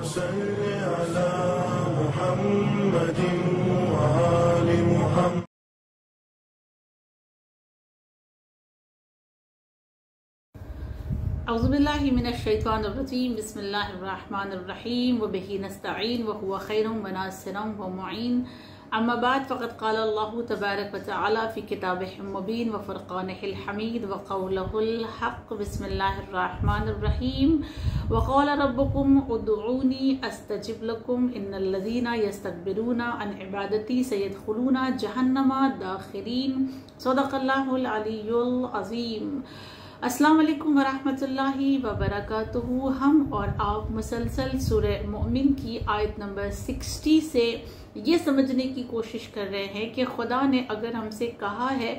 सल्लि अला मुहम्मदिन व आलि मुहम्मद। औज़ुबिल्लाहि मिनश्शैतानिर्रजीम बिस्मिल्लाहिर्रहमानिर्रहीम व बिही नस्तईन व हुवा खैरुम व नासिरुम व मुईन। अम्मा बाद फ़क़द क़ाल अल्लाहु तबारक व तआला फ़ी किताबिहिल मुबीन व फ़ुरक़ानिहिल हमीद व क़ौलिहिल हक़्क़। बिस्मिल्लाहिर्रहमानिर्रहीम व क़ाल रब्बुकुम उदऊनी अस्तजिब लकुम इन्नल्लज़ीना यस्तकबिरूना अन इबादती सयदख़ुलूना जहन्नम दाख़िरीन। सदक़ल्लाहुल अलियुल अज़ीम। अस्सलाम वालेकुम वरहमतुल्लाहि वबरकातुहू। हम और आप मुसलसल सूरह मोमिन की आयत नंबर 60 से ये समझने की कोशिश कर रहे हैं कि खुदा ने अगर हमसे कहा है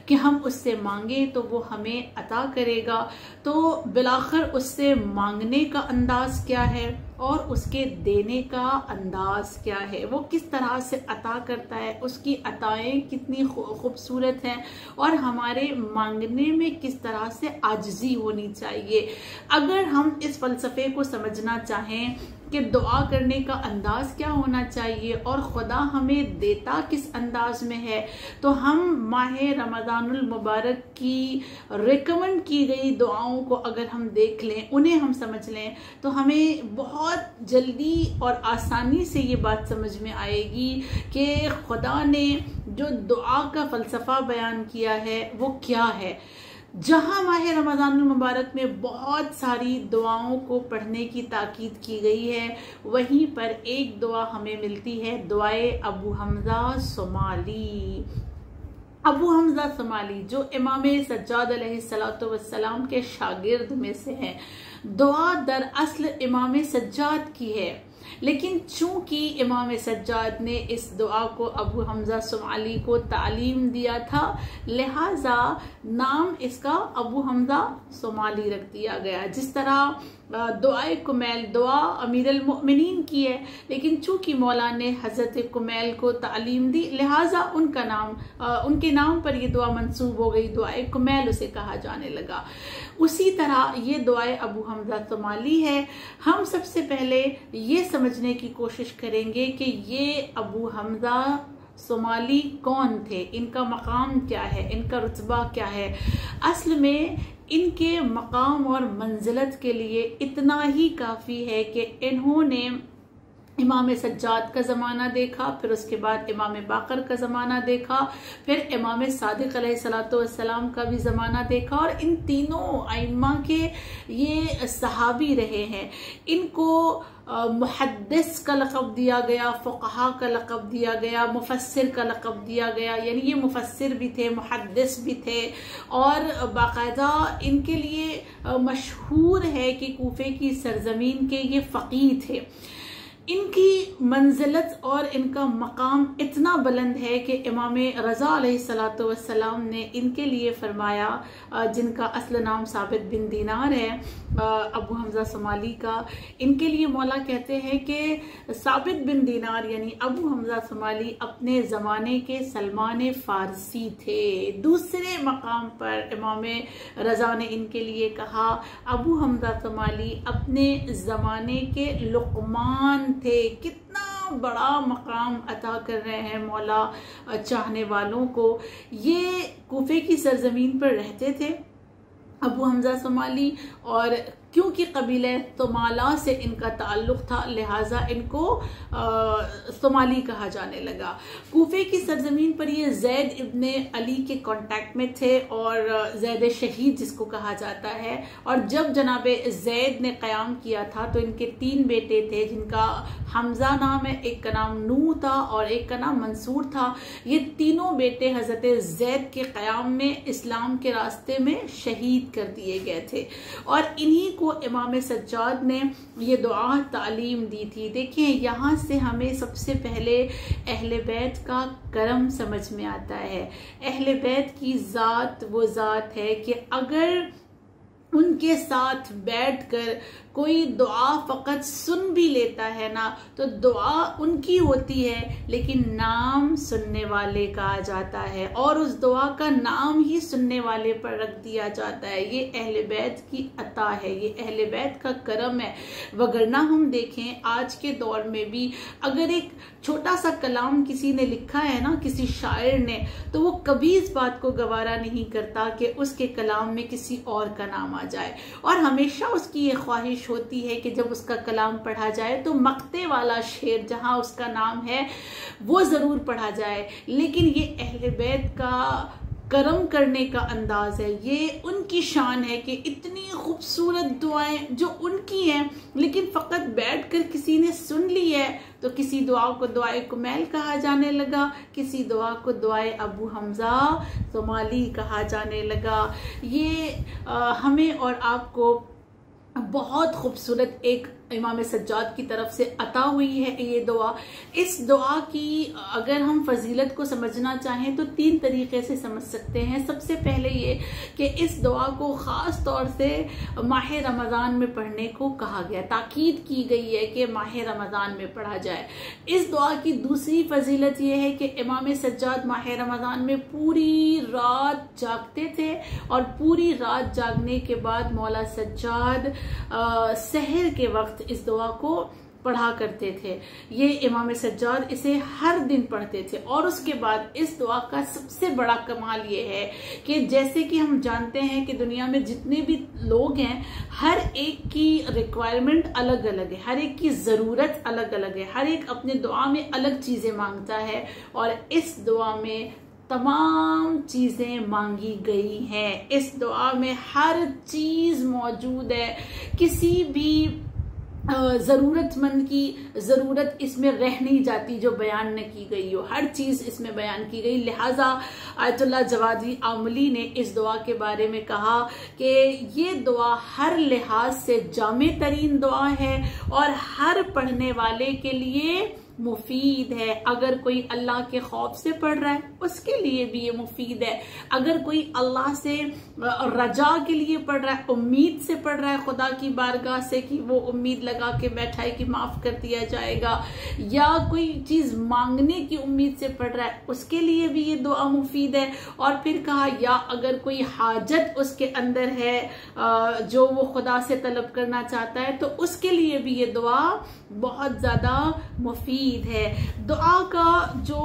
कि हम उससे मांगे तो वो हमें अता करेगा, तो बिलाखिर उससे मांगने का अंदाज क्या है और उसके देने का अंदाज क्या है, वो किस तरह से अता करता है, उसकी अताएं कितनी खूबसूरत हैं और हमारे मांगने में किस तरह से आजिज़ी होनी चाहिए। अगर हम इस फ़लसफ़े को समझना चाहें कि दुआ करने का अंदाज क्या होना चाहिए और खुदा हमें देता किस अंदाज में है, तो हम माह रमज़ानुल मुबारक की रिकमेंड की गई दुआओं को अगर हम देख लें, उन्हें हम समझ लें, तो हमें बहुत जल्दी और आसानी से ये बात समझ में आएगी कि खुदा ने जो दुआ का फ़लसफ़ा बयान किया है वो क्या है। जहाँ माह रमज़ानुल मुबारक में बहुत सारी दुआओं को पढ़ने की ताकीद की गई है, वहीं पर एक दुआ हमें मिलती है, दुआए अबू हमज़ा सोमाली। अबू हमज़ा सोमाली जो इमाम सज्जाद अलैहिस्सलातु वस्सलाम के शागिर्द में से हैं। दुआ दरअसल इमाम सज्जाद की है, लेकिन चूंकि इमाम सज्जाद ने इस दुआ को अबू हमज़ा सोमाली को तालीम दिया था, लिहाजा नाम इसका अबू हमज़ा सोमाली रख दिया गया। जिस तरह दुआए कुमैल दुआ अमीरुल मोमिनीन की है, लेकिन चूंकि मौला ने हज़रत कुमैल को तालीम दी, लिहाजा उनका नाम उनके नाम पर यह दुआ मंसूब हो गई, दुआए कुमैल उसे कहा जाने लगा। उसी तरह ये दुआए अबू हमज़ा सोमाली है। हम सबसे पहले ये समझने की कोशिश करेंगे कि ये अबू हमज़ा सोमाली कौन थे, इनका मकाम क्या है, इनका रुतबा क्या है। असल में इनके मकाम और मंजिलत के लिए इतना ही काफ़ी है कि इन्होंने इमाम सज्जाद का ज़माना देखा, फिर उसके बाद इमाम बाकर का ज़माना देखा, फिर इमाम सादिक अलैहिस्सलातु वस्सलाम का भी ज़माना देखा, और इन तीनों आइम्मा के ये सहाबी रहे हैं। इनको मुहद्दिस का लक़ब दिया गया, फ़ुक़हा का लक़ब दिया गया, मुफस्सिर का लक़ब दिया गया, यानी ये मुफस्सिर भी थे, मुहद्दिस भी थे, और बाकायदा इनके लिए मशहूर है कि कूफे की सरजमीन के ये फ़क़ीह थे। इनकी मंजिलत और इनका मकाम इतना बुलंद है कि इमाम रज़ा अलैहिस्सलातु वस्सलाम ने इनके लिए फरमाया, जिनका असल नाम साबित बिन दीनार है, अबू हमज़ा सोमाली का, इनके लिए मौला कहते हैं कि साबित बिन दीनार यानी अबू हमज़ा सोमाली अपने ज़माने के सलमान फ़ारसी थे। दूसरे मकाम पर इमाम रज़ा ने इनके लिए कहा, अबू हमज़ा सोमाली अपने ज़माने के लुक़मान थे। कितना बड़ा मकाम अता कर रहे हैं मौला चाहने वालों को। ये कूफे की सरजमीन पर रहते थे अबू हमज़ा सोमाली, और क्योंकि कबीले सोमाला से इनका ताल्लुक़ था, लिहाजा इनको सोमाली कहा जाने लगा। कूफे की सरजमीन पर ये जैद इब्ने अली के कांटेक्ट में थे, और जैद शहीद जिसको कहा जाता है। और जब जनाब जैद ने क़याम किया था तो इनके 3 बेटे थे, जिनका हमज़ा नाम है, एक का नाम नू था और एक का नाम मंसूर था। ये तीनों बेटे हज़रत जैद के क़याम में इस्लाम के रास्ते में शहीद कर दिए गए थे, और इन्हीं को इमाम सज्जाद ने ये दुआ तालीम दी थी। देखिए, यहाँ से हमें सबसे पहले अहले बैत का करम समझ में आता है। अहले बैत की ज़ात वो ज़ात है कि अगर उनके साथ बैठकर कोई दुआ फकत सुन भी लेता है ना, तो दुआ उनकी होती है लेकिन नाम सुनने वाले का आ जाता है, और उस दुआ का नाम ही सुनने वाले पर रख दिया जाता है। ये अहले बैत की अता है, ये अहले बैत का करम है। वगरना हम देखें आज के दौर में भी अगर एक छोटा सा कलाम किसी ने लिखा है ना, किसी शायर ने, तो वो कभी इस बात को गवारा नहीं करता कि उसके कलाम में किसी और का नाम आ जाए, और हमेशा उसकी ये ख्वाहिश होती है कि जब उसका कलाम पढ़ा जाए तो मक्ते वाला शेर जहां उसका नाम है वो जरूर पढ़ा जाए। लेकिन ये अहले बैत का करम करने का अंदाज है, ये उनकी शान है कि इतनी खूबसूरत दुआएं जो उनकी हैं, लेकिन फकत बैठकर किसी ने सुन ली है तो किसी दुआ को दुआए कुमैल कहा जाने लगा, किसी दुआ को दुआए अबू हमजा सोमाली कहा जाने लगा। ये हमें और आपको बहुत खूबसूरत एक इमाम सज्जाद की तरफ से अता हुई है ये दुआ। इस दुआ की अगर हम फजीलत को समझना चाहें तो 3 तरीके से समझ सकते हैं। सबसे पहले ये कि इस दुआ को ख़ास तौर से माह रमज़ान में पढ़ने को कहा गया, ताकीद की गई है कि माह रमज़ान में पढ़ा जाए। इस दुआ की दूसरी फजीलत ये है कि इमाम सज्जाद माह रमज़ान में पूरी रात जागते थे, और पूरी रात जागने के बाद मौला सज्जाद सहर के वक्त इस दुआ को पढ़ा करते थे। ये इमाम सज्जाद इसे हर दिन पढ़ते थे। और उसके बाद इस दुआ का सबसे बड़ा कमाल ये है कि जैसे कि हम जानते हैं कि दुनिया में जितने भी लोग हैं हर एक की रिक्वायरमेंट अलग अलग है, हर एक की ज़रूरत अलग अलग है, हर एक अपने दुआ में अलग चीज़ें मांगता है, और इस दुआ में तमाम चीजें मांगी गई हैं। इस दुआ में हर चीज मौजूद है, किसी भी जरूरतमंद की जरूरत इसमें रह नहीं जाती जो बयान न की गई हो, हर चीज इसमें बयान की गई। लिहाजा आयतुल्लाह जवादी आमली ने इस दुआ के बारे में कहा कि ये दुआ हर लिहाज से जामे तरीन दुआ है और हर पढ़ने वाले के लिए मुफीद है। अगर कोई अल्लाह के खौफ से पढ़ रहा है उसके लिए भी ये मुफीद है, अगर कोई अल्लाह से रजा के लिए पढ़ रहा है, उम्मीद से पढ़ रहा है खुदा की बारगाह से कि वो उम्मीद लगा के बैठा है कि माफ कर दिया जाएगा, या कोई चीज मांगने की उम्मीद से पढ़ रहा है उसके लिए भी ये दुआ मुफीद है। और फिर कहा या अगर कोई हाजत उसके अंदर है जो वो खुदा से तलब करना चाहता है तो उसके लिए भी ये दुआ बहुत ज्यादा मुफीद है। दुआ का जो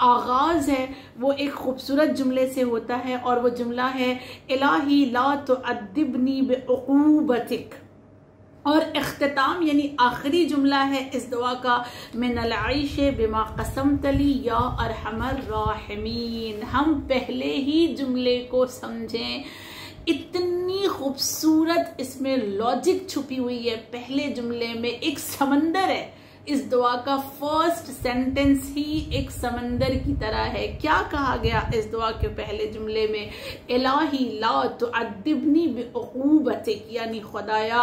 आगाज है वो एक खूबसूरत जुमले से होता है, और वो जुमला है इलाही ला तुअद्दिबनी बिउक़ूबतिक, और इख्तिताम यानी आखिरी जुमला है इस दुआ का मिनल आइश बिमा क़समतली या अरहमर राहिमीन। हम पहले ही जुमले को समझें, इतनी खूबसूरत इसमें लॉजिक छुपी हुई है। पहले जुमले में एक समंदर है, इस दुआ का फर्स्ट सेंटेंस ही एक समंदर की तरह है। क्या कहा गया इस दुआ के पहले जुमले में? इलाही ला तुअद्दिबनी बिउक़ूबतिक, यानी खुदाया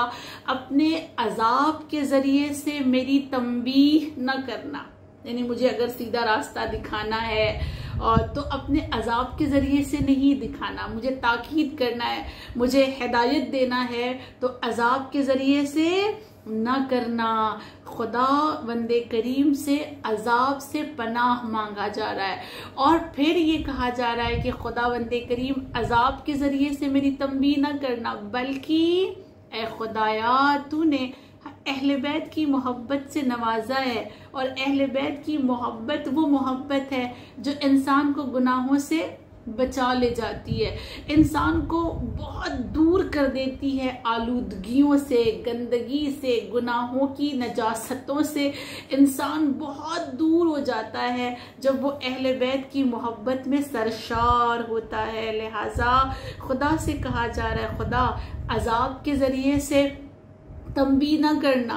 अपने अजाब के जरिए से मेरी तंबीह न करना, यानी मुझे अगर सीधा रास्ता दिखाना है और तो अपने अजाब के जरिए से नहीं दिखाना, मुझे ताकीद करना है, मुझे हिदायत देना है तो अजाब के जरिए से न करना। खुदा वंदे करीम से अजाब से पनाह मांगा जा रहा है, और फिर ये कहा जा रहा है कि खुदा वंदे करीम अजाब के जरिए से मेरी तंबीह न करना, बल्कि ए खुदाया तूने अहले बैत की मोहब्बत से नवाजा है, और अहले बैत की मोहब्बत वो मोहब्बत है जो इंसान को गुनाहों से बचा ले जाती है, इंसान को बहुत दूर कर देती है आलूदगियों से, गंदगी से, गुनाहों की नजासतों से इंसान बहुत दूर हो जाता है जब वो अहले बैत की मोहब्बत में सरशार होता है। लिहाजा खुदा से कहा जा रहा है खुदा अजाब के जरिए से तंबीह न करना,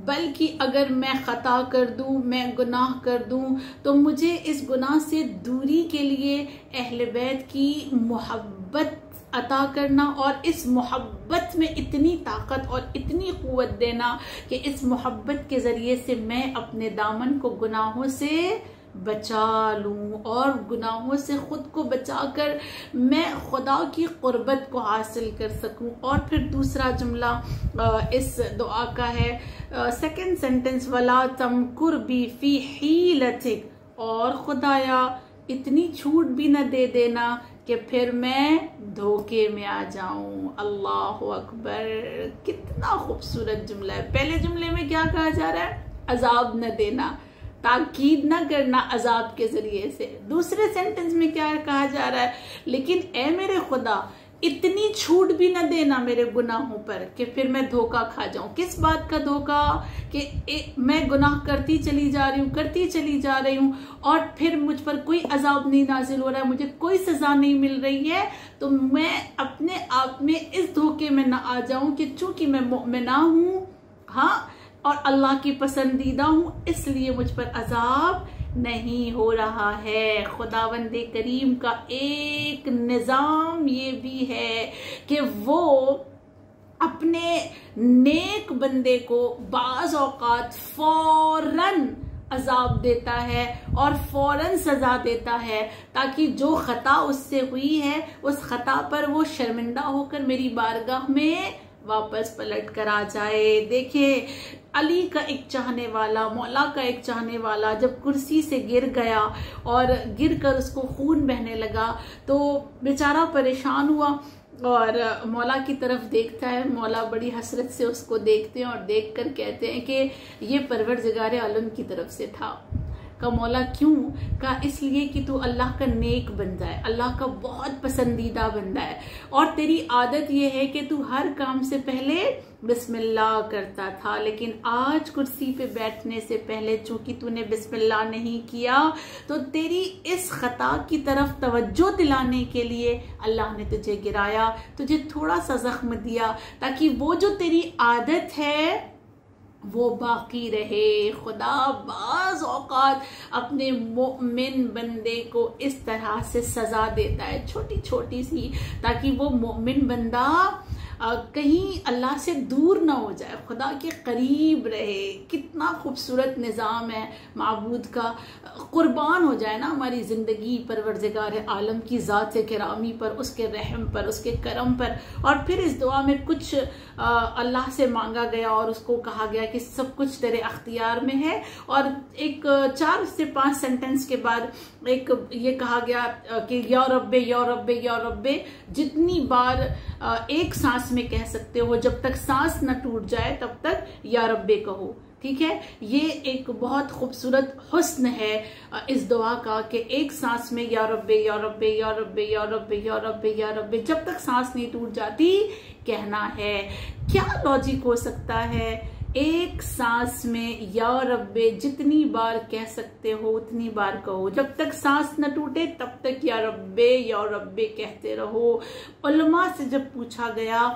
बल्कि अगर मैं खता कर दूं, मैं गुनाह कर दूं तो मुझे इस गुनाह से दूरी के लिए अहले बैत की मोहब्बत अता करना, और इस मोहब्बत में इतनी ताकत और इतनी कुव्वत देना कि इस मोहब्बत के जरिए से मैं अपने दामन को गुनाहों से बचा लूं और गुनाहों से खुद को बचाकर मैं खुदा की कुर्बत को हासिल कर सकूं। और फिर दूसरा जुमला इस दुआ का है, सेकंड सेंटेंस, वला तमकुर बी फी हीलतिक, और खुदाया इतनी छूट भी न दे देना कि फिर मैं धोखे में आ जाऊं। अल्लाह अकबर, कितना खूबसूरत जुमला है। पहले जुमले में क्या कहा जा रहा है? अजाब न देना, ताकीद न करना अजाब के जरिए से। दूसरे सेंटेंस में क्या कहा जा रहा है? लेकिन ए मेरे खुदा इतनी छूट भी न देना मेरे गुनाहों पर कि फिर मैं धोखा खा जाऊं। किस बात का धोखा? कि मैं गुनाह करती चली जा रही हूं और फिर मुझ पर कोई अजाब नहीं नाजिल हो रहा है, मुझे कोई सजा नहीं मिल रही है, तो मैं अपने आप में इस धोखे में न आ जाऊं कि चूंकि मैं मोमिना हूं, हाँ, और अल्लाह की पसंदीदा हूं, इसलिए मुझ पर अजाब नहीं हो रहा है। खुदावंदे करीम का एक निजाम ये भी है कि वो अपने नेक बंदे को बाज औकात फौरन अजाब देता है और फौरन सजा देता है, ताकि जो खता उससे हुई है उस खता पर वो शर्मिंदा होकर मेरी बारगाह में वापस पलट कर आ जाए। देखिए, अली का एक चाहने वाला, मौला का एक चाहने वाला जब कुर्सी से गिर गया और गिरकर उसको खून बहने लगा तो बेचारा परेशान हुआ और मौला की तरफ देखता है। मौला बड़ी हसरत से उसको देखते हैं और देखकर कहते हैं कि ये परवरदिगार आलम की तरफ से था। का मौला क्यों? का इसलिए कि तू अल्लाह का नेक बंदा है, अल्लाह का बहुत पसंदीदा बंदा है, और तेरी आदत ये है कि तू हर काम से पहले बिस्मिल्लाह करता था, लेकिन आज कुर्सी पे बैठने से पहले चूंकि तूने बिस्मिल्लाह नहीं किया तो तेरी इस खता की तरफ तवज्जो दिलाने के लिए अल्लाह ने तुझे गिराया, तुझे थोड़ा सा जख्म दिया, ताकि वो जो तेरी आदत है वो बाकी रहे। खुदा बाज औकात अपने मोमिन बंदे को इस तरह से सजा देता है, छोटी छोटी सी, ताकि वो मोमिन बंदा कहीं अल्लाह से दूर ना हो जाए, खुदा के करीब रहे। कितना खूबसूरत निज़ाम है माबूद का। कुर्बान हो जाए ना हमारी ज़िंदगी परवरदिगार आलम की ज़ात किरामी पर, उसके रहम पर, उसके करम पर। और फिर इस दुआ में कुछ अल्लाह से मांगा गया और उसको कहा गया कि सब कुछ तेरे अख्तियार में है, और एक 4 से 5 सेंटेंस के बाद एक ये कहा गया कि या रब्बे या रब्बे या रब्बे, जितनी बार एक सांस में कह सकते हो, जब तक सांस न टूट जाए तब तक या रब्बे कहो। ठीक है, ये एक बहुत खूबसूरत हुस्न है इस दुआ का कि एक सांस में या रब्बे या रब्बे या रब्बे या रब्बे या रब्बे या रब्बे, जब तक सांस नहीं टूट जाती कहना है। क्या लॉजिक हो सकता है? एक सांस में या रब्बे जितनी बार कह सकते हो उतनी बार कहो, जब तक सांस न टूटे तब तक या रब्बे कहते रहो। उलमा से जब पूछा गया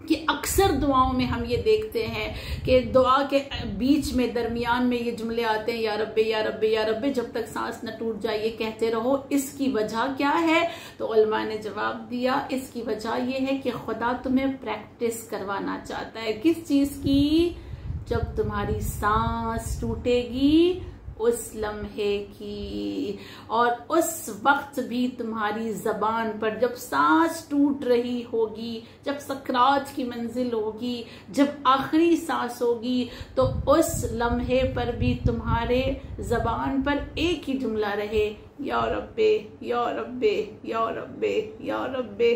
कि अक्सर दुआओं में हम ये देखते हैं कि दुआ के बीच में दरमियान में ये जुमले आते हैं या रब्बे या रब्बे या रब्बे, जब तक सांस न टूट जाए ये कहते रहो, इसकी वजह क्या है? तो उलमा ने जवाब दिया, इसकी वजह ये है कि खुदा तुम्हें प्रैक्टिस करवाना चाहता है। किस चीज की? जब तुम्हारी सांस टूटेगी उस लम्हे की, और उस वक्त भी तुम्हारी जबान पर जब सांस टूट रही होगी, जब सकरात की मंजिल होगी, जब आखिरी सांस होगी, तो उस लम्हे पर भी तुम्हारे जबान पर एक ही जुमला रहे, या रब्बे या रब्बे या रब्बे या रब्बे।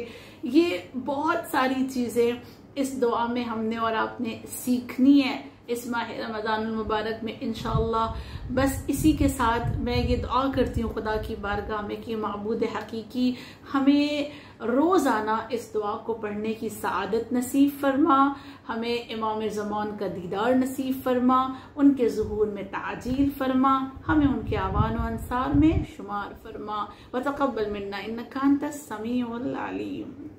ये बहुत सारी चीजें इस दुआ में हमने और आपने सीखनी है इस माह रमज़ानुल मुबारक में इंशाअल्लाह। बस इसी के साथ मैं ये दुआ करती हूँ खुदा की बारगाह में कि माबूद हकीकी हमें रोज़ाना इस दुआ को पढ़ने की सआदत नसीब फरमा, हमें इमाम ज़मान का दीदार नसीब फरमा, उनके ज़ुहूर में ताजील फरमा, हमें उनके आवान व अंसार में शुमार फरमा। व तक़ब्बल मिन्ना इन्नका अंतस समीउल अलीम।